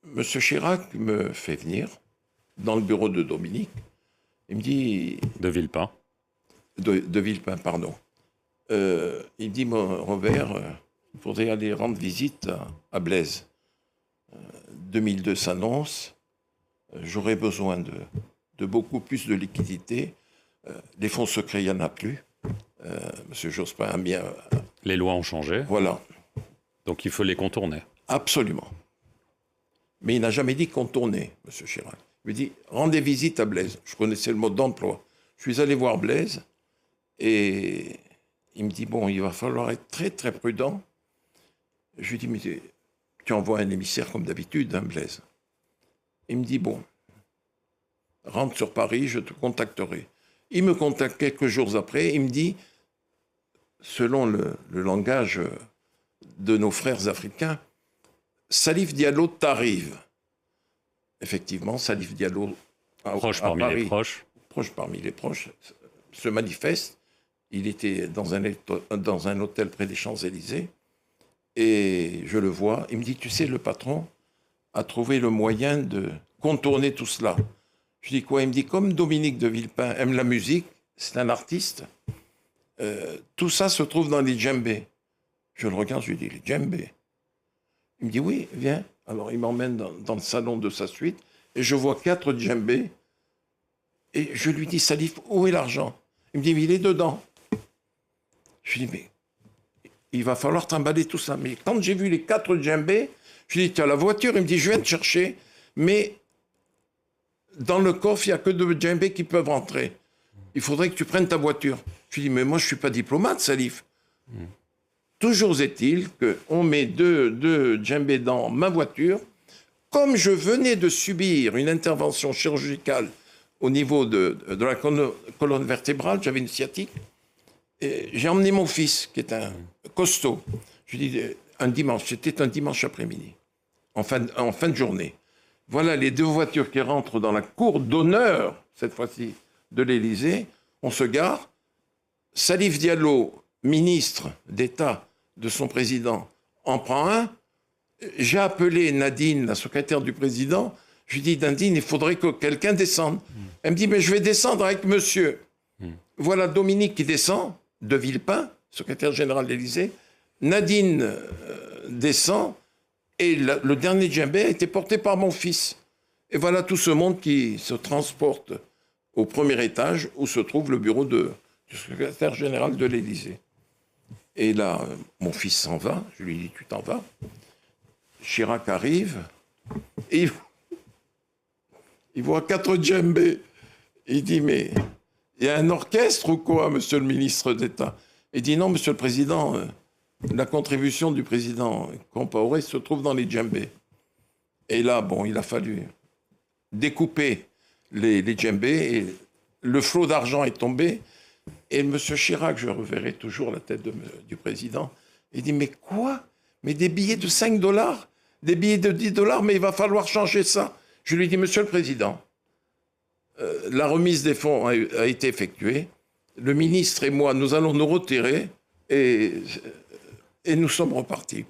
M. Chirac me fait venir dans le bureau de Dominique. Il me dit... De Villepin. De Villepin, pardon. Il me dit, Robert, il faudrait aller rendre visite à Blaise. 2002 s'annonce. J'aurais besoin de beaucoup plus de liquidités. Les fonds secrets, il n'y en a plus. M. Jospin a bien... Les lois ont changé. Voilà. Donc il faut les contourner. Absolument. Mais il n'a jamais dit contourner, M. Chirac. Il me dit, rendez visite à Blaise. Je connaissais le mode d'emploi. Je suis allé voir Blaise et il me dit, bon, il va falloir être très, très prudent. Je lui dis, mais tu envoies un émissaire comme d'habitude, hein, Blaise. Il me dit, bon, rentre sur Paris, je te contacterai. Il me contacte quelques jours après, il me dit, selon le langage de nos frères africains, Salif Diallo t'arrive. Effectivement, Salif Diallo, proche parmi les proches. Proche parmi les proches, se manifeste. Il était dans un hôtel près des Champs-Élysées. Et je le vois. Il me dit, tu sais, le patron a trouvé le moyen de contourner tout cela. Je dis quoi? Il me dit, comme Dominique de Villepin aime la musique, c'est un artiste, tout ça se trouve dans les djembés. Je le regarde, je lui dis, les djembés? Il me dit, oui, viens. Alors il m'emmène dans le salon de sa suite et je vois 4 djembés. Et je lui dis, Salif, où est l'argent? Il me dit, mais il est dedans. Je lui dis, mais il va falloir trimballer tout ça. Mais quand j'ai vu les 4 djembés, je lui dis, tu as la voiture? Il me dit, je viens te chercher, mais dans le coffre, il n'y a que 2 djembés qui peuvent rentrer. Il faudrait que tu prennes ta voiture. Je lui dis, mais moi, je ne suis pas diplomate, Salif. Toujours est-il qu'on met 2 djembés dans ma voiture. Comme je venais de subir une intervention chirurgicale au niveau de la colonne vertébrale, j'avais une sciatique, j'ai emmené mon fils, qui est un costaud. Je lui dis, un dimanche, c'était un dimanche après-midi, en fin de journée. Voilà les 2 voitures qui rentrent dans la cour d'honneur, cette fois-ci, de l'Élysée. On se gare. Salif Diallo, ministre d'État de son président, en prend un. J'ai appelé Nadine, la secrétaire du président. Je lui dis, Nadine, il faudrait que quelqu'un descende. Elle me dit, mais je vais descendre avec monsieur. Voilà Dominique qui descend, de Villepin, secrétaire général de l'Élysée. Nadine descend, et le dernier djembé a été porté par mon fils. Et voilà tout ce monde qui se transporte au premier étage, où se trouve le bureau du secrétaire général de l'Élysée. Et là, mon fils s'en va. Je lui dis, tu t'en vas? Chirac arrive, et il voit 4 djembés. Il dit, mais il y a un orchestre ou quoi, monsieur le ministre d'État? Il dit, non, monsieur le président, la contribution du président Compaoré se trouve dans les djembés. Et là, bon, il a fallu découper les djembés, et le flot d'argent est tombé. Et monsieur Chirac, je reverrai toujours la tête du président, il dit, mais quoi? Mais des billets de 5 $, des billets de 10 $, mais il va falloir changer ça. Je lui dis, monsieur le président, la remise des fonds a été effectuée. Le ministre et moi, nous allons nous retirer et nous sommes repartis.